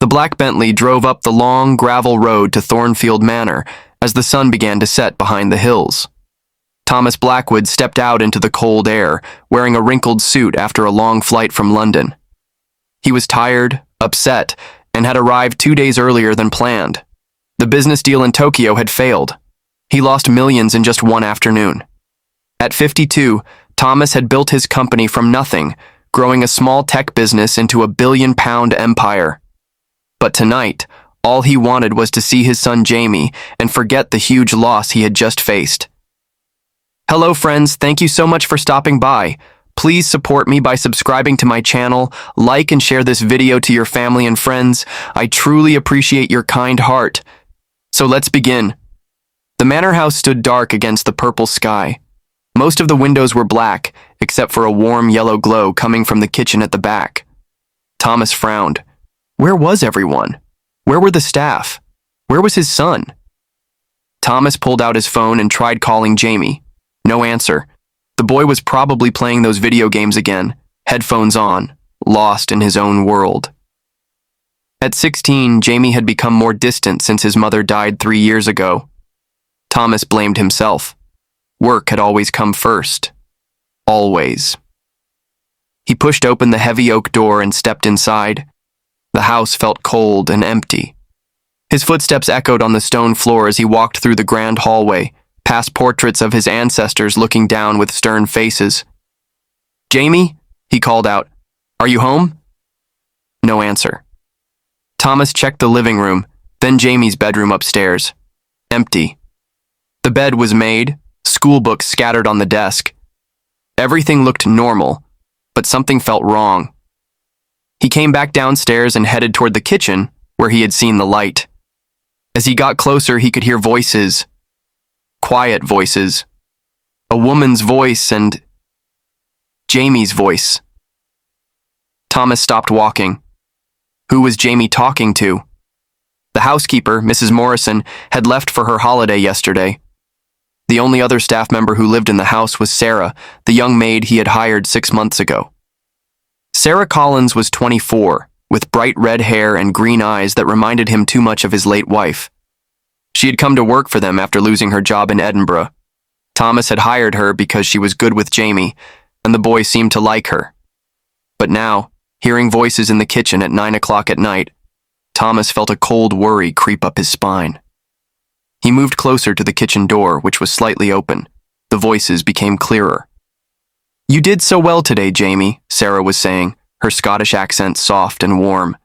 The black Bentley drove up the long gravel road to Thornfield Manor as the sun began to set behind the hills. Thomas Blackwood stepped out into the cold air, wearing a wrinkled suit after a long flight from London. He was tired, upset, and had arrived 2 days earlier than planned. The business deal in Tokyo had failed. He lost millions in just one afternoon. At 52, Thomas had built his company from nothing, growing a small tech business into a billion-pound empire. But tonight, all he wanted was to see his son Jamie and forget the huge loss he had just faced. Hello friends, thank you so much for stopping by. Please support me by subscribing to my channel, like and share this video to your family and friends. I truly appreciate your kind heart. So let's begin. The manor house stood dark against the purple sky. Most of the windows were black, except for a warm yellow glow coming from the kitchen at the back. Thomas frowned. Where was everyone? Where were the staff? Where was his son? Thomas pulled out his phone and tried calling Jamie. No answer. The boy was probably playing those video games again, headphones on, lost in his own world. At 16, Jamie had become more distant since his mother died 3 years ago. Thomas blamed himself. Work had always come first. Always. He pushed open the heavy oak door and stepped inside. The house felt cold and empty. His footsteps echoed on the stone floor as he walked through the grand hallway, past portraits of his ancestors looking down with stern faces. Jamie, he called out, are you home? No answer. Thomas checked the living room, then Jamie's bedroom upstairs. Empty. The bed was made, school books scattered on the desk. Everything looked normal, but something felt wrong. He came back downstairs and headed toward the kitchen, where he had seen the light. As he got closer, he could hear voices. Quiet voices. A woman's voice and Jamie's voice. Thomas stopped walking. Who was Jamie talking to? The housekeeper, Mrs. Morrison, had left for her holiday yesterday. The only other staff member who lived in the house was Sarah, the young maid he had hired 6 months ago. Sarah Collins was 24, with bright red hair and green eyes that reminded him too much of his late wife. She had come to work for them after losing her job in Edinburgh. Thomas had hired her because she was good with Jamie, and the boy seemed to like her. But now, hearing voices in the kitchen at 9 o'clock at night, Thomas felt a cold worry creep up his spine. He moved closer to the kitchen door, which was slightly open. The voices became clearer. You did so well today, Jamie, Sarah was saying, her Scottish accent soft and warm.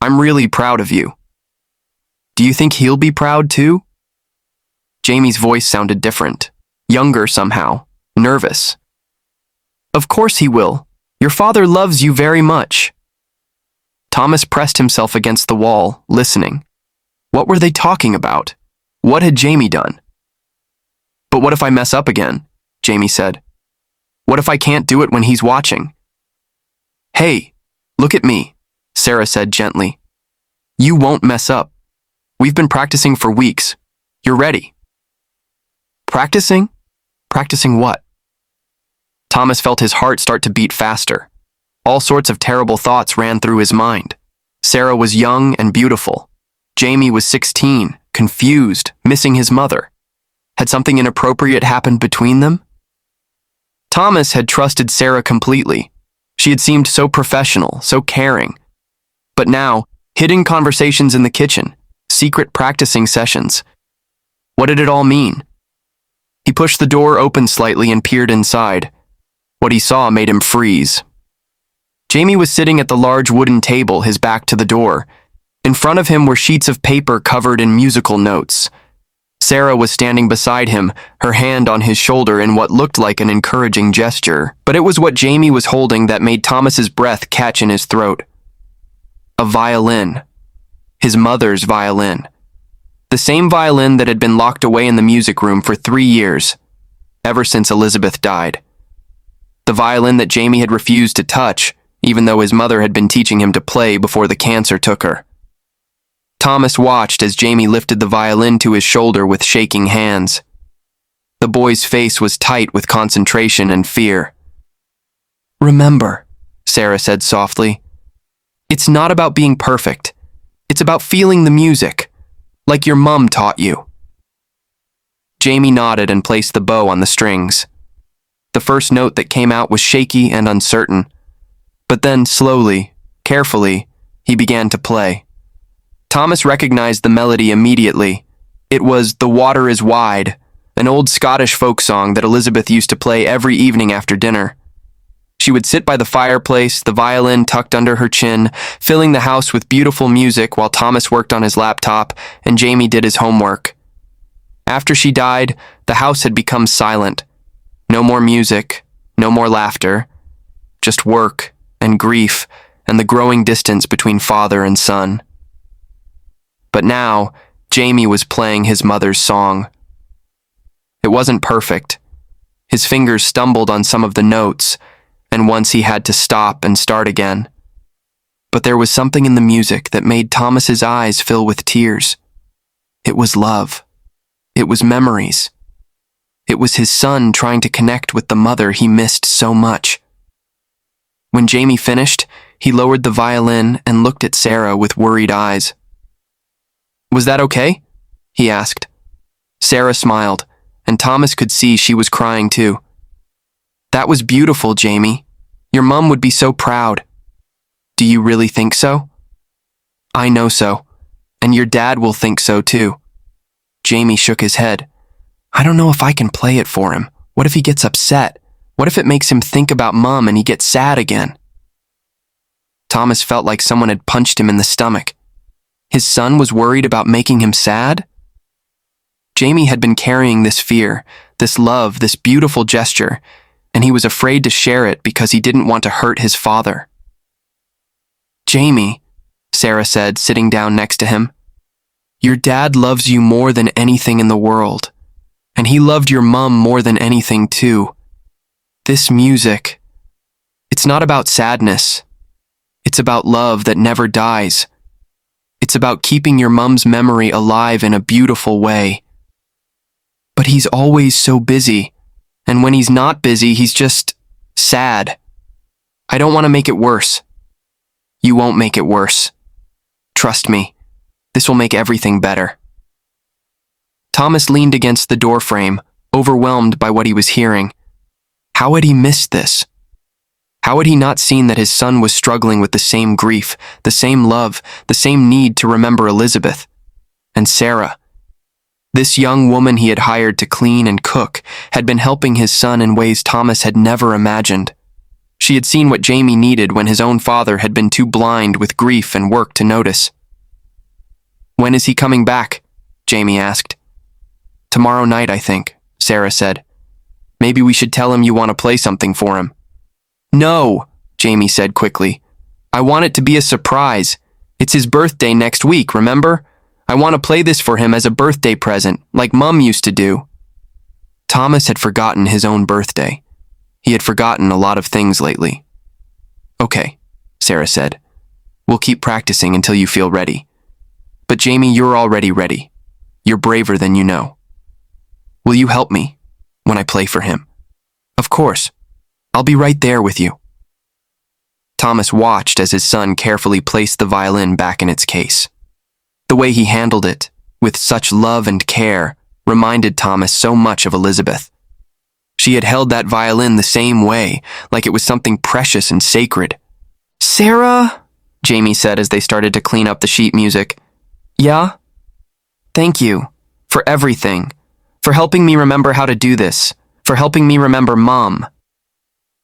I'm really proud of you. Do you think he'll be proud too? Jamie's voice sounded different, younger somehow, nervous. Of course he will. Your father loves you very much. Thomas pressed himself against the wall, listening. What were they talking about? What had Jamie done? But what if I mess up again? Jamie said. What if I can't do it when he's watching? Hey, look at me, Sarah said gently. You won't mess up. We've been practicing for weeks. You're ready. Practicing? Practicing what? Thomas felt his heart start to beat faster. All sorts of terrible thoughts ran through his mind. Sarah was young and beautiful. Jamie was 16, confused, missing his mother. Had something inappropriate happened between them? Thomas had trusted Sarah completely. She had seemed so professional, so caring. But now, hidden conversations in the kitchen, secret practicing sessions. What did it all mean? He pushed the door open slightly and peered inside. What he saw made him freeze. Jamie was sitting at the large wooden table, his back to the door. In front of him were sheets of paper covered in musical notes. Sarah was standing beside him, her hand on his shoulder in what looked like an encouraging gesture, but it was what Jamie was holding that made Thomas's breath catch in his throat. A violin. His mother's violin. The same violin that had been locked away in the music room for 3 years, ever since Elizabeth died. The violin that Jamie had refused to touch, even though his mother had been teaching him to play before the cancer took her. Thomas watched as Jamie lifted the violin to his shoulder with shaking hands. The boy's face was tight with concentration and fear. Remember, Sarah said softly, it's not about being perfect. It's about feeling the music, like your mum taught you." Jamie nodded and placed the bow on the strings. The first note that came out was shaky and uncertain, but then slowly, carefully, he began to play. Thomas recognized the melody immediately. It was "The Water is Wide," an old Scottish folk song that Elizabeth used to play every evening after dinner. She would sit by the fireplace, the violin tucked under her chin, filling the house with beautiful music while Thomas worked on his laptop and Jamie did his homework. After she died, the house had become silent. No more music, no more laughter, just work and grief and the growing distance between father and son. But now, Jamie was playing his mother's song. It wasn't perfect. His fingers stumbled on some of the notes, and once he had to stop and start again. But there was something in the music that made Thomas's eyes fill with tears. It was love. It was memories. It was his son trying to connect with the mother he missed so much. When Jamie finished, he lowered the violin and looked at Sarah with worried eyes. "Was that okay?" he asked. Sarah smiled, and Thomas could see she was crying too. "That was beautiful, Jamie. Your mum would be so proud." "Do you really think so?" "I know so, and your dad will think so too." Jamie shook his head. "I don't know if I can play it for him. What if he gets upset? What if it makes him think about Mum and he gets sad again?" Thomas felt like someone had punched him in the stomach. His son was worried about making him sad? Jamie had been carrying this fear, this love, this beautiful gesture, and he was afraid to share it because he didn't want to hurt his father. "Jamie," Sarah said, sitting down next to him, "your dad loves you more than anything in the world, and he loved your mum more than anything too. This music, it's not about sadness. It's about love that never dies. It's about keeping your mum's memory alive in a beautiful way. But he's always so busy, and when he's not busy, he's just sad. I don't want to make it worse." "You won't make it worse. Trust me, this will make everything better." Thomas leaned against the doorframe, overwhelmed by what he was hearing. How had he missed this? How had he not seen that his son was struggling with the same grief, the same love, the same need to remember Elizabeth? And Sarah, this young woman he had hired to clean and cook, had been helping his son in ways Thomas had never imagined. She had seen what Jamie needed when his own father had been too blind with grief and work to notice. "When is he coming back?" Jamie asked. "Tomorrow night, I think," Sarah said. "Maybe we should tell him you want to play something for him." "No," Jamie said quickly. "I want it to be a surprise. It's his birthday next week, remember? I want to play this for him as a birthday present, like Mum used to do." Thomas had forgotten his own birthday. He had forgotten a lot of things lately. "Okay," Sarah said. "We'll keep practicing until you feel ready. But Jamie, you're already ready. You're braver than you know. Will you help me when I play for him?" "Of course. I'll be right there with you." Thomas watched as his son carefully placed the violin back in its case. The way he handled it, with such love and care, reminded Thomas so much of Elizabeth. She had held that violin the same way, like it was something precious and sacred. "Sarah," Jamie said as they started to clean up the sheet music. "Yeah? Thank you for everything, for helping me remember how to do this, for helping me remember Mom."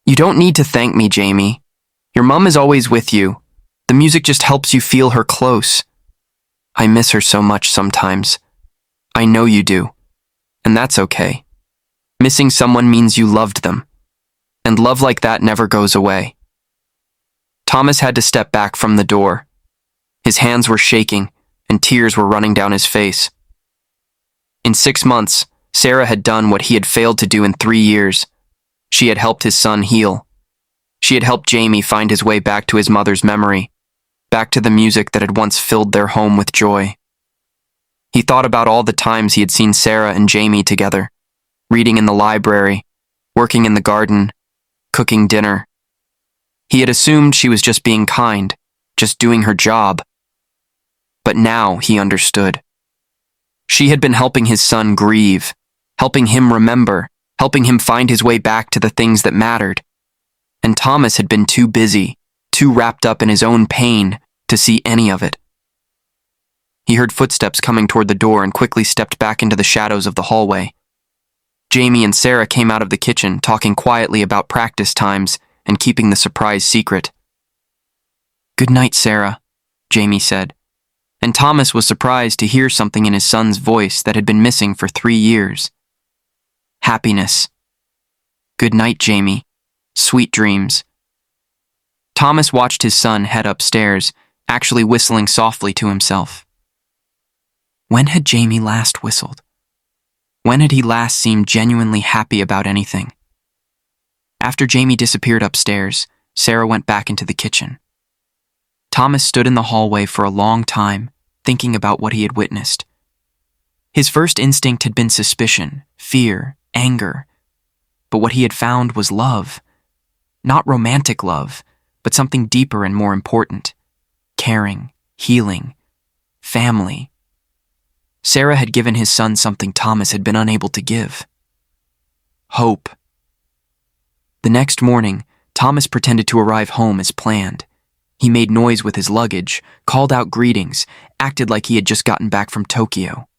"You don't need to thank me, Jamie. Your mum is always with you. The music just helps you feel her close. I miss her so much sometimes. I know you do. And that's okay. Missing someone means you loved them. And love like that never goes away." Thomas had to step back from the door. His hands were shaking, and tears were running down his face. In 6 months, Sarah had done what he had failed to do in 3 years. She had helped his son heal. She had helped Jamie find his way back to his mother's memory, back to the music that had once filled their home with joy. He thought about all the times he had seen Sarah and Jamie together, reading in the library, working in the garden, cooking dinner. He had assumed she was just being kind, just doing her job. but now he understood. She had been helping his son grieve, helping him remember, helping him find his way back to the things that mattered. And Thomas had been too busy, too wrapped up in his own pain to see any of it. He heard footsteps coming toward the door and quickly stepped back into the shadows of the hallway. Jamie and Sarah came out of the kitchen, talking quietly about practice times and keeping the surprise secret. "Good night, Sarah," Jamie said, and Thomas was surprised to hear something in his son's voice that had been missing for 3 years. Happiness. "Good night, Jamie. Sweet dreams." Thomas watched his son head upstairs, actually whistling softly to himself. When had Jamie last whistled? When had he last seemed genuinely happy about anything? After Jamie disappeared upstairs, Sarah went back into the kitchen. Thomas stood in the hallway for a long time, thinking about what he had witnessed. His first instinct had been suspicion, fear, anger. But what he had found was love. Not romantic love, but something deeper and more important. Caring, healing, family. Sarah had given his son something Thomas had been unable to give. Hope. The next morning, Thomas pretended to arrive home as planned. He made noise with his luggage, called out greetings, acted like he had just gotten back from Tokyo.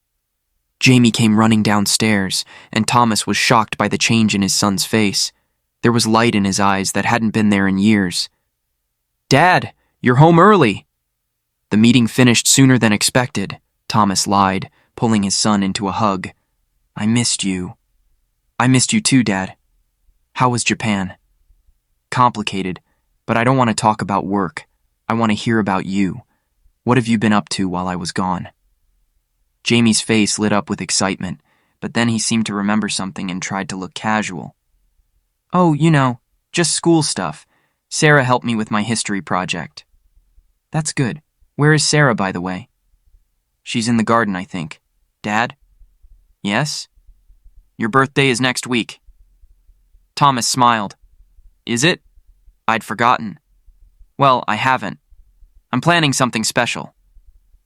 Jamie came running downstairs, and Thomas was shocked by the change in his son's face. There was light in his eyes that hadn't been there in years. "Dad, you're home early." "The meeting finished sooner than expected," Thomas lied, pulling his son into a hug. "I missed you." "I missed you too, Dad." "How was Japan?" "Complicated, but I don't want to talk about work. I want to hear about you. What have you been up to while I was gone?" Jamie's face lit up with excitement, but then he seemed to remember something and tried to look casual. "Oh, just school stuff. Sarah helped me with my history project." "That's good. Where is Sarah, by the way?" "She's in the garden, I think." "Dad?" "Yes?" "Your birthday is next week." Thomas smiled. "Is it? I'd forgotten." "Well, I haven't. I'm planning something special."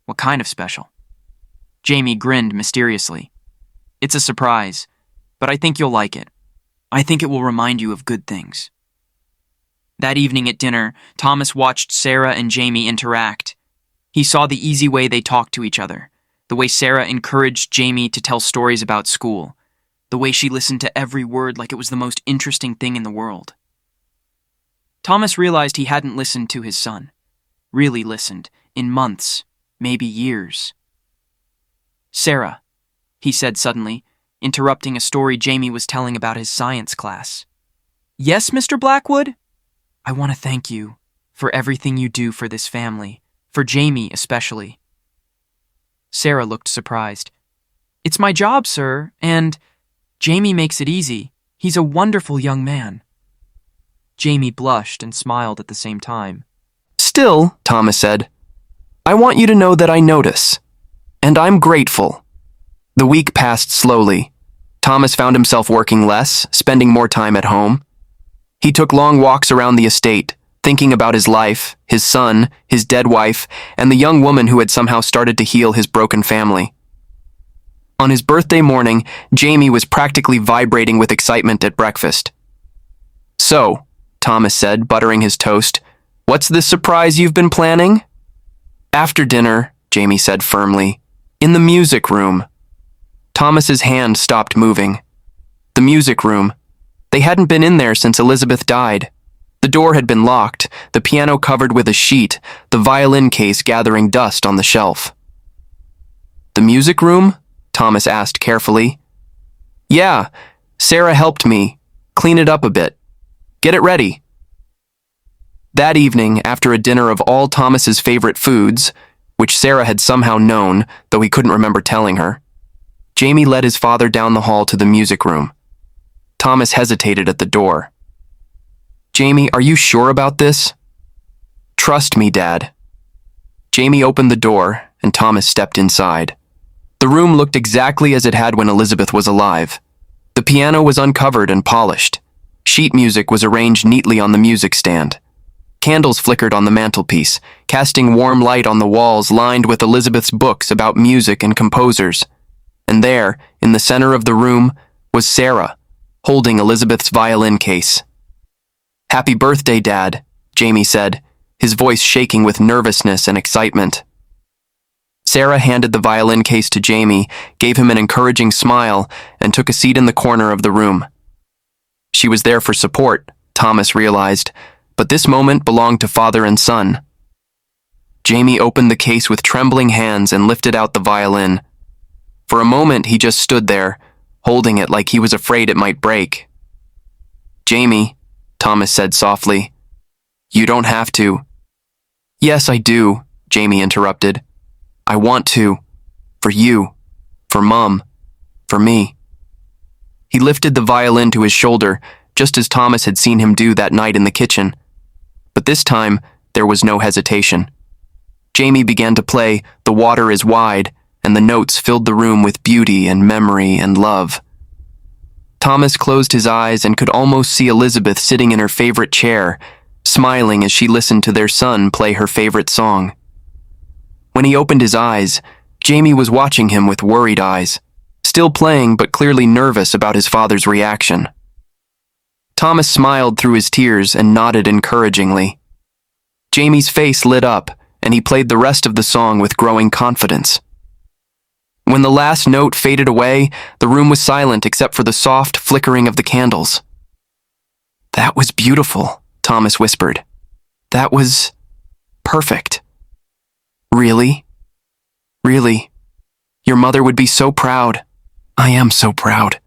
"What kind of special?" Jamie grinned mysteriously. "It's a surprise, but I think you'll like it. I think it will remind you of good things." That evening at dinner, Thomas watched Sarah and Jamie interact. He saw the easy way they talked to each other, the way Sarah encouraged Jamie to tell stories about school, the way she listened to every word like it was the most interesting thing in the world. Thomas realized he hadn't listened to his son, really listened, in months, maybe years. "Sarah," he said suddenly, interrupting a story Jamie was telling about his science class. "Yes, Mr. Blackwood?" "I want to thank you for everything you do for this family, for Jamie especially." Sarah looked surprised. "It's my job, sir, and Jamie makes it easy. He's a wonderful young man." Jamie blushed and smiled at the same time. "Still," Thomas said, "I want you to know that I notice, and I'm grateful." The week passed slowly. Thomas found himself working less, spending more time at home. He took long walks around the estate, thinking about his life, his son, his dead wife, and the young woman who had somehow started to heal his broken family. On his birthday morning, Jamie was practically vibrating with excitement at breakfast. "So," Thomas said, buttering his toast, "what's this surprise you've been planning?" "After dinner," Jamie said firmly, "in the music room." Thomas's hand stopped moving. The music room. They hadn't been in there since Elizabeth died. The door had been locked, the piano covered with a sheet, the violin case gathering dust on the shelf. "The music room?" Thomas asked carefully. "Yeah, Sarah helped me. Clean it up a bit. Get it ready." That evening, after a dinner of all Thomas's favorite foods, which Sarah had somehow known, though he couldn't remember telling her, Jamie led his father down the hall to the music room. Thomas hesitated at the door. "Jamie, are you sure about this?" "Trust me, Dad." Jamie opened the door, and Thomas stepped inside. The room looked exactly as it had when Elizabeth was alive. The piano was uncovered and polished. Sheet music was arranged neatly on the music stand. Candles flickered on the mantelpiece, casting warm light on the walls lined with Elizabeth's books about music and composers. And there, in the center of the room, was Sarah, holding Elizabeth's violin case. "Happy birthday, Dad," Jamie said, his voice shaking with nervousness and excitement. Sarah handed the violin case to Jamie, gave him an encouraging smile, and took a seat in the corner of the room. She was there for support, Thomas realized, but this moment belonged to father and son. Jamie opened the case with trembling hands and lifted out the violin. For a moment, he just stood there, holding it like he was afraid it might break. "Jamie," Thomas said softly, "you don't have to." "Yes, I do," Jamie interrupted. "I want to. For you. For Mum. For me." He lifted the violin to his shoulder, just as Thomas had seen him do that night in the kitchen. But this time, there was no hesitation. Jamie began to play "The Water is Wide," and the notes filled the room with beauty and memory and love. Thomas closed his eyes and could almost see Elizabeth sitting in her favorite chair, smiling as she listened to their son play her favorite song. When he opened his eyes, Jamie was watching him with worried eyes, still playing but clearly nervous about his father's reaction. Thomas smiled through his tears and nodded encouragingly. Jamie's face lit up, and he played the rest of the song with growing confidence. When the last note faded away, the room was silent except for the soft flickering of the candles. "That was beautiful," Thomas whispered. "That was perfect." "Really? Really? Your mother would be so proud." "I am so proud."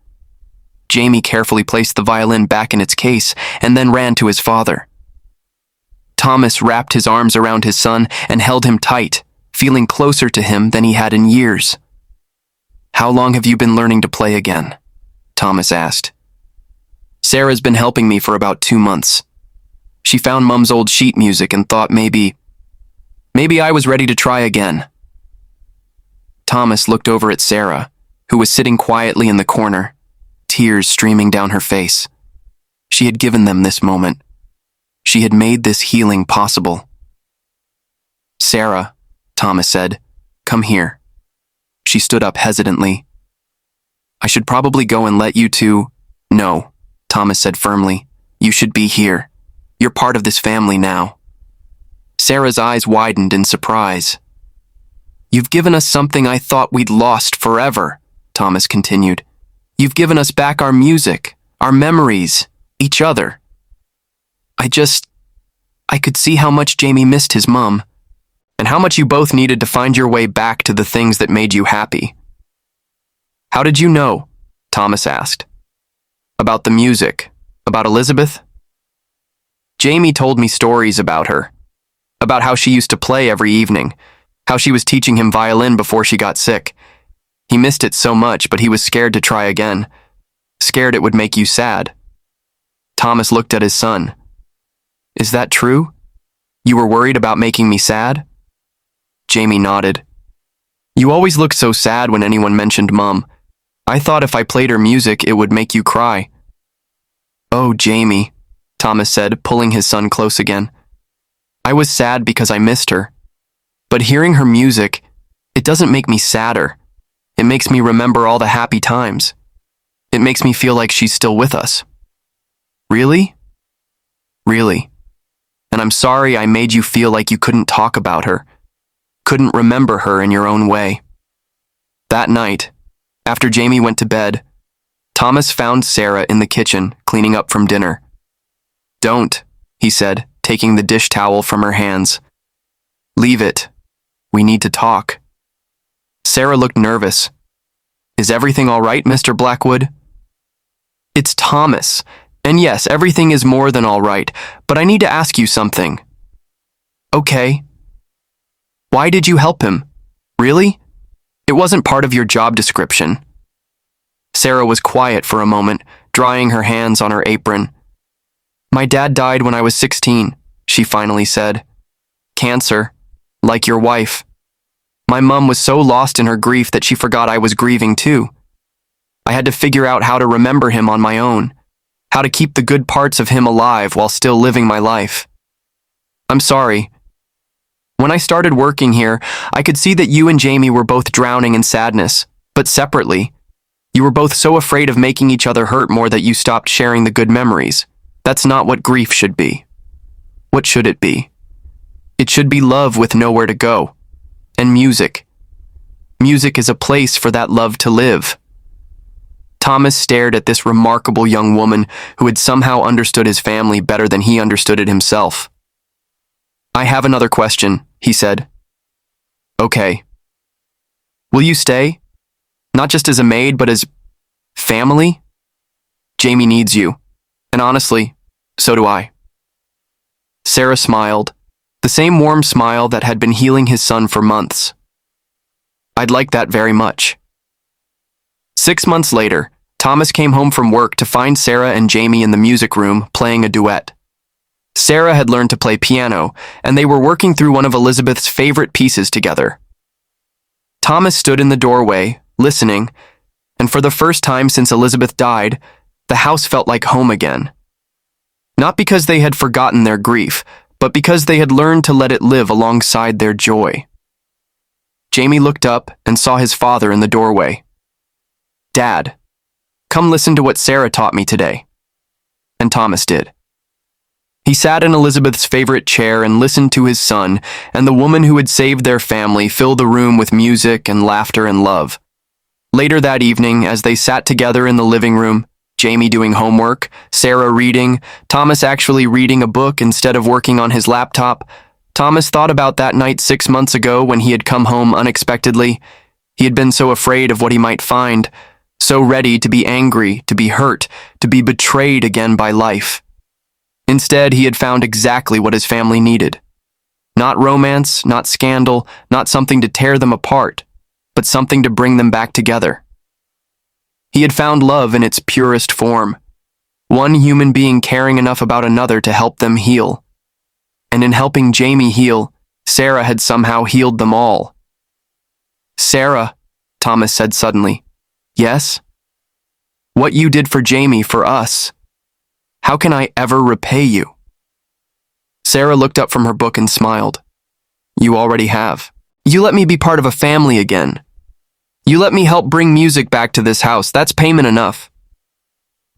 Jamie carefully placed the violin back in its case and then ran to his father. Thomas wrapped his arms around his son and held him tight, feeling closer to him than he had in years. "How long have you been learning to play again?" Thomas asked. "Sarah's been helping me for about 2 months. She found Mum's old sheet music and thought maybe I was ready to try again." Thomas looked over at Sarah, who was sitting quietly in the corner, tears streaming down her face. She had given them this moment. She had made this healing possible. "Sarah," Thomas said, "come here." She stood up hesitantly. "I should probably go and let you two—" "No," Thomas said firmly. "You should be here. You're part of this family now." Sarah's eyes widened in surprise. "You've given us something I thought we'd lost forever," Thomas continued. "You've given us back our music, our memories, each other." I could see how much Jamie missed his mum, and how much you both needed to find your way back to the things that made you happy. "How did you know?" Thomas asked. "About the music? About Elizabeth?" "Jamie told me stories about her, about how she used to play every evening, how she was teaching him violin before she got sick. He missed it so much, but he was scared to try again, scared it would make you sad." Thomas looked at his son. "Is that true? You were worried about making me sad?" Jamie nodded. "You always looked so sad when anyone mentioned Mum. I thought if I played her music, it would make you cry." "Oh, Jamie," Thomas said, pulling his son close again. "I was sad because I missed her. But hearing her music, it doesn't make me sadder. It makes me remember all the happy times. It makes me feel like she's still with us." "Really?" "Really. And I'm sorry I made you feel like you couldn't talk about her, couldn't remember her in your own way." That night, after Jamie went to bed, Thomas found Sarah in the kitchen, cleaning up from dinner. "Don't," he said, taking the dish towel from her hands. "Leave it. We need to talk." Sarah looked nervous. "Is everything all right, Mr. Blackwood?" "It's Thomas. And yes, everything is more than all right, but I need to ask you something." "Okay." "Why did you help him? Really? It wasn't part of your job description." Sarah was quiet for a moment, drying her hands on her apron. "My dad died when I was 16, she finally said. "Cancer, like your wife. My mum was so lost in her grief that she forgot I was grieving too. I had to figure out how to remember him on my own, how to keep the good parts of him alive while still living my life." I'm sorry. When I started working here, I could see that you and Jamie were both drowning in sadness, but separately. You were both so afraid of making each other hurt more that you stopped sharing the good memories. That's not what grief should be. What should it be? It should be love with nowhere to go. And music. Music is a place for that love to live. Thomas stared at this remarkable young woman who had somehow understood his family better than he understood it himself. I have another question, he said. Okay. Will you stay? Not just as a maid, but as family? Jamie needs you. And honestly, so do I. Sarah smiled, the same warm smile that had been healing his son for months. I'd like that very much. 6 months later, Thomas came home from work to find Sarah and Jamie in the music room playing a duet. Sarah had learned to play piano, and they were working through one of Elizabeth's favorite pieces together. Thomas stood in the doorway, listening, and for the first time since Elizabeth died, the house felt like home again. Not because they had forgotten their grief, but because they had learned to let it live alongside their joy. Jamie looked up and saw his father in the doorway. Dad, come listen to what Sarah taught me today. And Thomas did. He sat in Elizabeth's favorite chair and listened to his son and the woman who had saved their family fill the room with music and laughter and love. Later that evening, as they sat together in the living room, Jamie doing homework, Sarah reading, Thomas actually reading a book instead of working on his laptop, Thomas thought about that night 6 months ago when he had come home unexpectedly. He had been so afraid of what he might find, so ready to be angry, to be hurt, to be betrayed again by life. Instead, he had found exactly what his family needed. Not romance, not scandal, not something to tear them apart, but something to bring them back together. He had found love in its purest form, one human being caring enough about another to help them heal. And in helping Jamie heal, Sarah had somehow healed them all. Sarah, Thomas said suddenly. Yes? What you did for Jamie, for us. How can I ever repay you? Sarah looked up from her book and smiled. You already have. You let me be part of a family again. You let me help bring music back to this house. That's payment enough.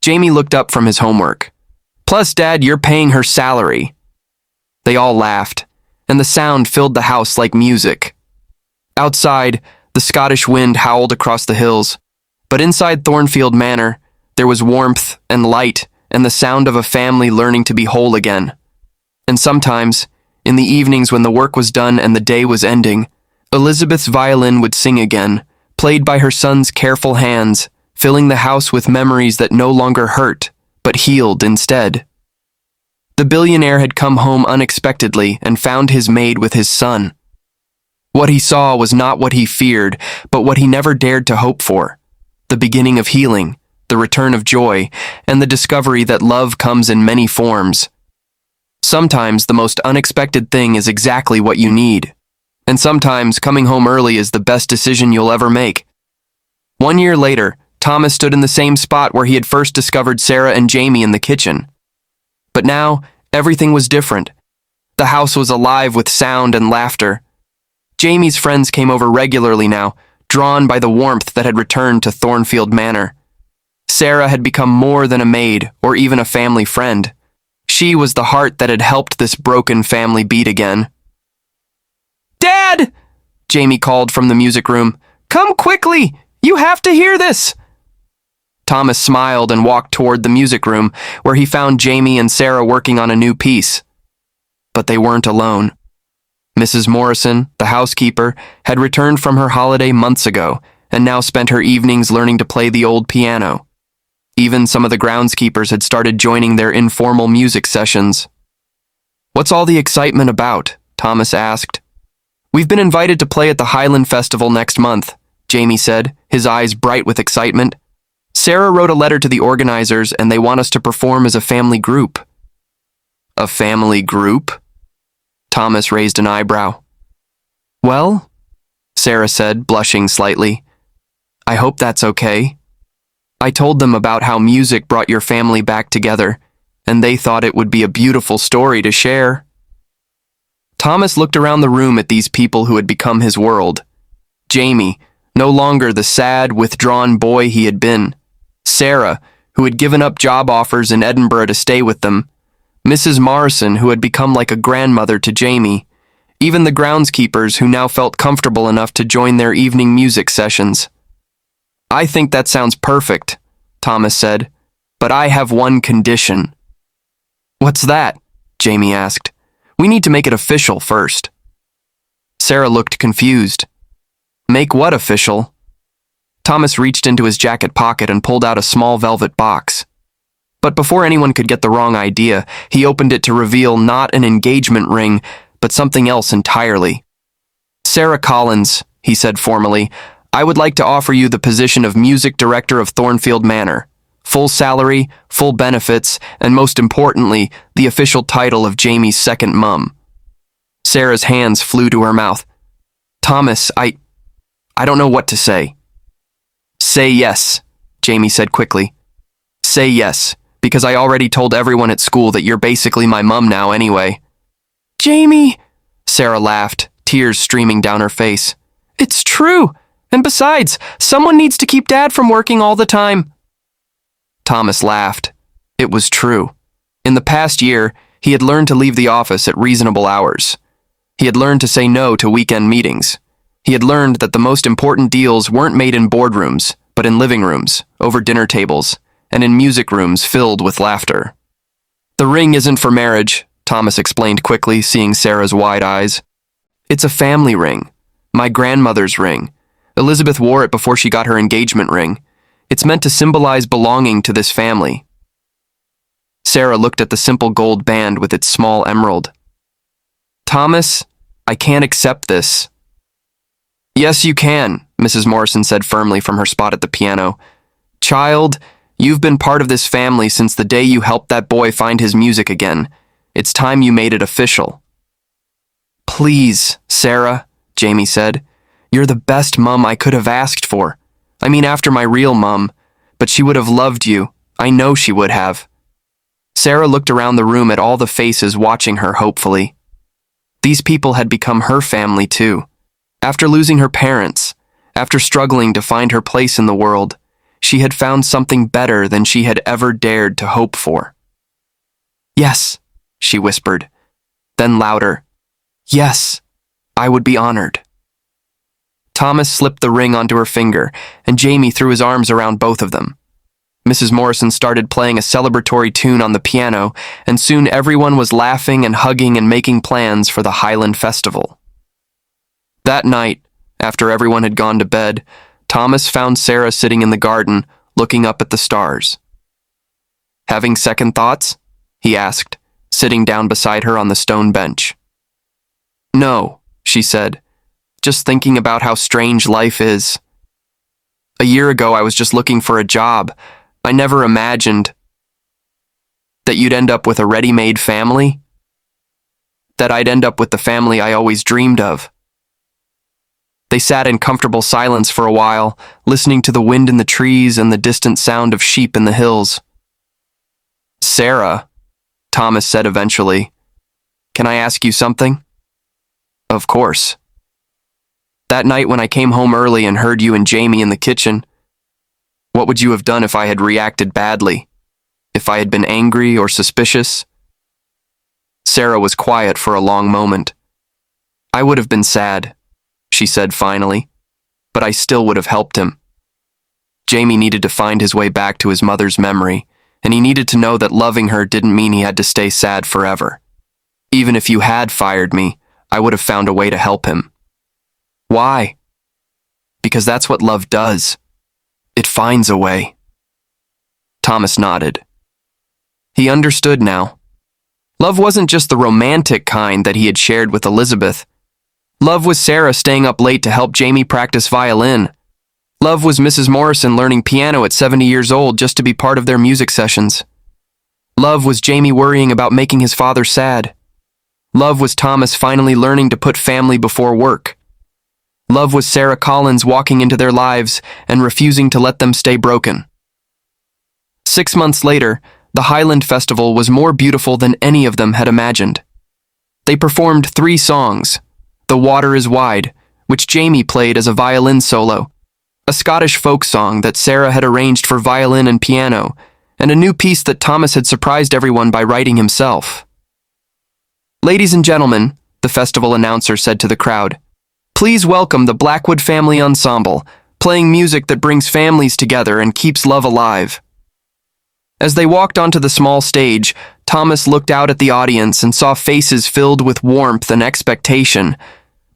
Jamie looked up from his homework. Plus, Dad, you're paying her salary. They all laughed, and the sound filled the house like music. Outside, the Scottish wind howled across the hills, but inside Thornfield Manor, there was warmth and light and the sound of a family learning to be whole again. And sometimes, in the evenings when the work was done and the day was ending, Elizabeth's violin would sing again, played by her son's careful hands, filling the house with memories that no longer hurt, but healed instead. The billionaire had come home unexpectedly and found his maid with his son. What he saw was not what he feared, but what he never dared to hope for: the beginning of healing, the return of joy, and the discovery that love comes in many forms. Sometimes the most unexpected thing is exactly what you need, and sometimes coming home early is the best decision you'll ever make. 1 year later, Thomas stood in the same spot where he had first discovered Sarah and Jamie in the kitchen. But now, everything was different. The house was alive with sound and laughter. Jamie's friends came over regularly now, drawn by the warmth that had returned to Thornfield Manor. Sarah had become more than a maid or even a family friend. She was the heart that had helped this broken family beat again. Dad! Jamie called from the music room. Come quickly! You have to hear this! Thomas smiled and walked toward the music room, where he found Jamie and Sarah working on a new piece. But they weren't alone. Mrs. Morrison, the housekeeper, had returned from her holiday months ago and now spent her evenings learning to play the old piano. Even some of the groundskeepers had started joining their informal music sessions. What's all the excitement about? Thomas asked. We've been invited to play at the Highland Festival next month, Jamie said, his eyes bright with excitement. Sarah wrote a letter to the organizers and they want us to perform as a family group. A family group? Thomas raised an eyebrow. Well, Sarah said, blushing slightly, I hope that's okay. I told them about how music brought your family back together, and they thought it would be a beautiful story to share. Thomas looked around the room at these people who had become his world. Jamie, no longer the sad, withdrawn boy he had been. Sarah, who had given up job offers in Edinburgh to stay with them. Mrs. Morrison, who had become like a grandmother to Jamie. Even the groundskeepers, who now felt comfortable enough to join their evening music sessions. "I think that sounds perfect," Thomas said, "but I have one condition." "What's that?" Jamie asked. "We need to make it official first." Sarah looked confused. "Make what official?" Thomas reached into his jacket pocket and pulled out a small velvet box. But before anyone could get the wrong idea, he opened it to reveal not an engagement ring, but something else entirely. "Sarah Collins," he said formally, "I would like to offer you the position of music director of Thornfield Manor. Full salary, full benefits, and most importantly, the official title of Jamie's second mum." Sarah's hands flew to her mouth. "Thomas, I don't know what to say." "Say yes," Jamie said quickly. "Say yes, because I already told everyone at school that you're basically my mum now anyway." "Jamie," Sarah laughed, tears streaming down her face. "It's true. And besides, someone needs to keep Dad from working all the time." Thomas laughed. It was true. In the past year, he had learned to leave the office at reasonable hours. He had learned to say no to weekend meetings. He had learned that the most important deals weren't made in boardrooms, but in living rooms, over dinner tables, and in music rooms filled with laughter. "The ring isn't for marriage," Thomas explained quickly, seeing Sarah's wide eyes. "It's a family ring. My grandmother's ring. Elizabeth wore it before she got her engagement ring. It's meant to symbolize belonging to this family." Sarah looked at the simple gold band with its small emerald. "Thomas, I can't accept this." "Yes, you can," Mrs. Morrison said firmly from her spot at the piano. "Child, you've been part of this family since the day you helped that boy find his music again. It's time you made it official." "Please, Sarah," Jamie said. "You're the best mum I could have asked for. I mean, after my real mum, but she would have loved you. I know she would have." Sarah looked around the room at all the faces watching her hopefully. These people had become her family too. After losing her parents, after struggling to find her place in the world, she had found something better than she had ever dared to hope for. "Yes," she whispered. Then louder, "Yes, I would be honored." Thomas slipped the ring onto her finger, and Jamie threw his arms around both of them. Mrs. Morrison started playing a celebratory tune on the piano, and soon everyone was laughing and hugging and making plans for the Highland Festival. That night, after everyone had gone to bed, Thomas found Sarah sitting in the garden, looking up at the stars. "Having second thoughts?" he asked, sitting down beside her on the stone bench. "No," she said, "just thinking about how strange life is. A year ago, I was just looking for a job. I never imagined that you'd end up with a ready-made family, that I'd end up with the family I always dreamed of." They sat in comfortable silence for a while, listening to the wind in the trees and the distant sound of sheep in the hills. "Sarah," Thomas said eventually, "can I ask you something?" "Of course." "That night when I came home early and heard you and Jamie in the kitchen, what would you have done if I had reacted badly? If I had been angry or suspicious?" Sarah was quiet for a long moment. "I would have been sad," she said finally, "but I still would have helped him. Jamie needed to find his way back to his mother's memory, and he needed to know that loving her didn't mean he had to stay sad forever. Even if you had fired me, I would have found a way to help him." "Why?" "Because that's what love does. It finds a way." Thomas nodded. He understood now. Love wasn't just the romantic kind that he had shared with Elizabeth. Love was Sarah staying up late to help Jamie practice violin. Love was Mrs. Morrison learning piano at 70 years old just to be part of their music sessions. Love was Jamie worrying about making his father sad. Love was Thomas finally learning to put family before work. Love was Sarah Collins walking into their lives and refusing to let them stay broken. 6 months later, the Highland Festival was more beautiful than any of them had imagined. They performed 3 songs: The Water is Wide, which Jamie played as a violin solo, a Scottish folk song that Sarah had arranged for violin and piano, and a new piece that Thomas had surprised everyone by writing himself. "Ladies and gentlemen," the festival announcer said to the crowd, "please welcome the Blackwood Family Ensemble, playing music that brings families together and keeps love alive." As they walked onto the small stage, Thomas looked out at the audience and saw faces filled with warmth and expectation.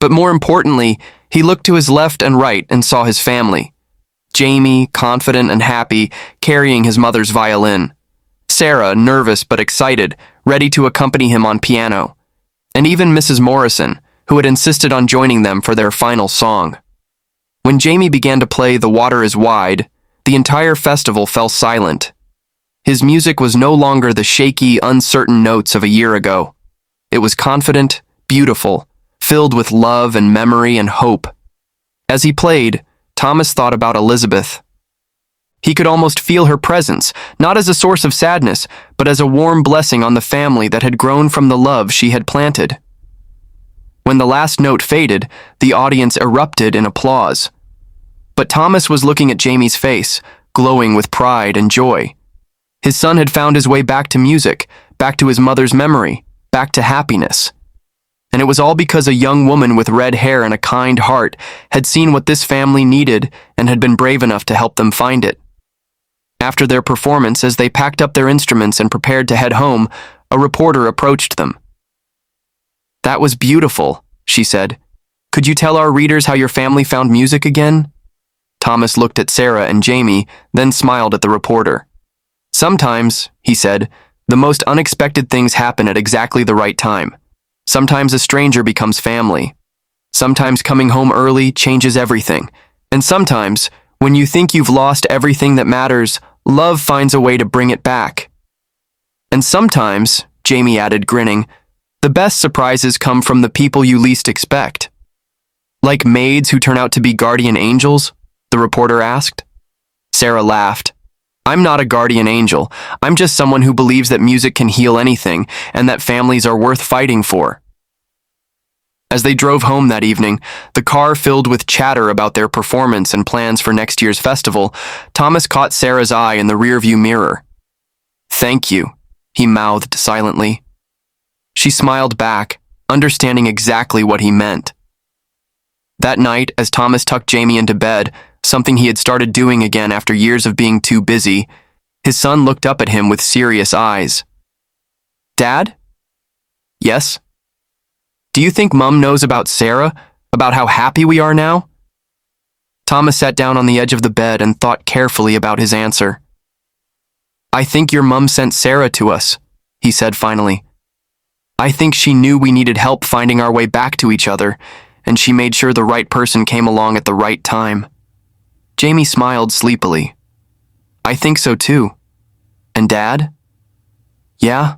But more importantly, he looked to his left and right and saw his family. Jamie, confident and happy, carrying his mother's violin. Sarah, nervous but excited, ready to accompany him on piano. And even Mrs. Morrison, who had insisted on joining them for their final song. When Jamie began to play The Water is Wide, the entire festival fell silent. His music was no longer the shaky, uncertain notes of a year ago. It was confident, beautiful, filled with love and memory and hope. As he played, Thomas thought about Elizabeth. He could almost feel her presence, not as a source of sadness, but as a warm blessing on the family that had grown from the love she had planted. When the last note faded, the audience erupted in applause. But Thomas was looking at Jamie's face, glowing with pride and joy. His son had found his way back to music, back to his mother's memory, back to happiness. And it was all because a young woman with red hair and a kind heart had seen what this family needed and had been brave enough to help them find it. After their performance, as they packed up their instruments and prepared to head home, a reporter approached them. "That was beautiful," she said. "Could you tell our readers how your family found music again?" Thomas looked at Sarah and Jamie, then smiled at the reporter. "Sometimes," he said, "the most unexpected things happen at exactly the right time. Sometimes a stranger becomes family. Sometimes coming home early changes everything. And sometimes, when you think you've lost everything that matters, love finds a way to bring it back. And sometimes," Jamie added, grinning, "the best surprises come from the people you least expect." "Like maids who turn out to be guardian angels?" the reporter asked. Sarah laughed. "I'm not a guardian angel. I'm just someone who believes that music can heal anything and that families are worth fighting for." As they drove home that evening, the car filled with chatter about their performance and plans for next year's festival, Thomas caught Sarah's eye in the rearview mirror. "Thank you," he mouthed silently. She smiled back, understanding exactly what he meant. That night, as Thomas tucked Jamie into bed, something he had started doing again after years of being too busy, his son looked up at him with serious eyes. "Dad?" "Yes?" "Do you think Mum knows about Sarah, about how happy we are now?" Thomas sat down on the edge of the bed and thought carefully about his answer. "I think your mum sent Sarah to us," he said finally. "I think she knew we needed help finding our way back to each other, and she made sure the right person came along at the right time." Jamie smiled sleepily. "I think so too. And Dad?" "Yeah?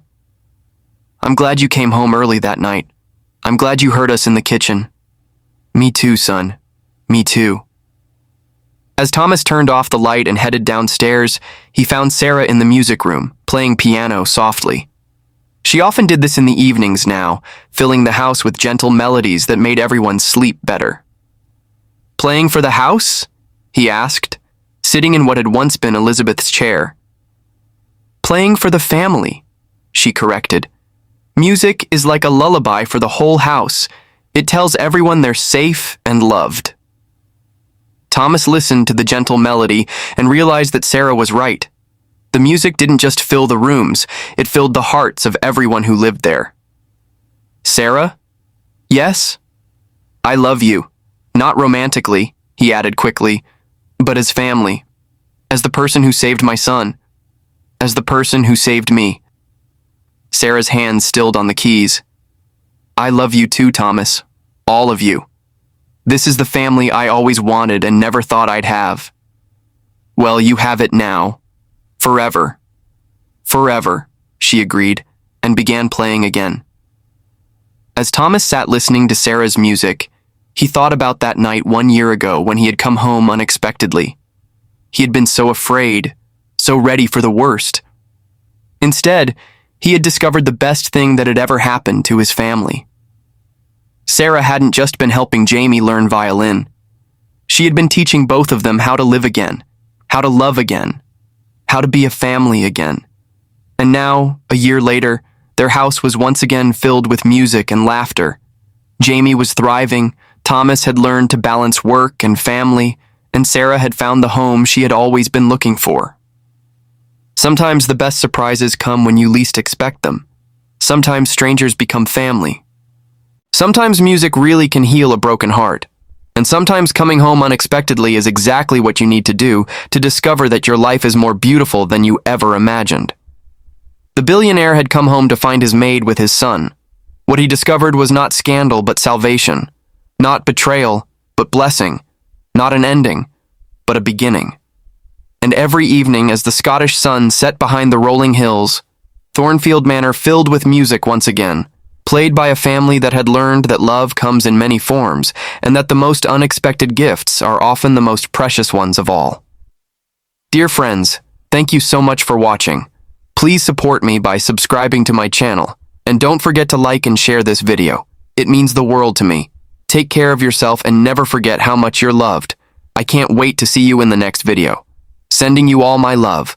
I'm glad you came home early that night. I'm glad you heard us in the kitchen." "Me too, son. Me too." As Thomas turned off the light and headed downstairs, he found Sarah in the music room, playing piano softly. She often did this in the evenings now, filling the house with gentle melodies that made everyone sleep better. "Playing for the house?" he asked, sitting in what had once been Elizabeth's chair. "Playing for the family," she corrected. "Music is like a lullaby for the whole house. It tells everyone they're safe and loved." Thomas listened to the gentle melody and realized that Sarah was right. The music didn't just fill the rooms, it filled the hearts of everyone who lived there. "Sarah?" "Yes?" "I love you. Not romantically," he added quickly, "but as family. As the person who saved my son. As the person who saved me." Sarah's hands stilled on the keys. "I love you too, Thomas. All of you. This is the family I always wanted and never thought I'd have. Well, you have it now. Forever." "Forever," she agreed, and began playing again. As Thomas sat listening to Sarah's music, he thought about that night 1 year ago when he had come home unexpectedly. He had been so afraid, so ready for the worst. Instead, He had discovered the best thing that had ever happened to his family. Sarah hadn't just been helping Jamie learn violin. She had been teaching both of them how to live again, how to love again, how to be a family again. And now, a year later, their house was once again filled with music and laughter. Jamie was thriving, Thomas had learned to balance work and family, and Sarah had found the home she had always been looking for. Sometimes the best surprises come when you least expect them. Sometimes strangers become family. Sometimes music really can heal a broken heart. And sometimes coming home unexpectedly is exactly what you need to do to discover that your life is more beautiful than you ever imagined. The billionaire had come home to find his maid with his son. What he discovered was not scandal but salvation, not betrayal but blessing, not an ending but a beginning. And every evening as the Scottish sun set behind the rolling hills, Thornfield Manor filled with music once again, played by a family that had learned that love comes in many forms and that the most unexpected gifts are often the most precious ones of all. Dear friends, thank you so much for watching. Please support me by subscribing to my channel, and don't forget to like and share this video. It means the world to me. Take care of yourself and never forget how much you're loved. I can't wait to see you in the next video. Sending you all my love.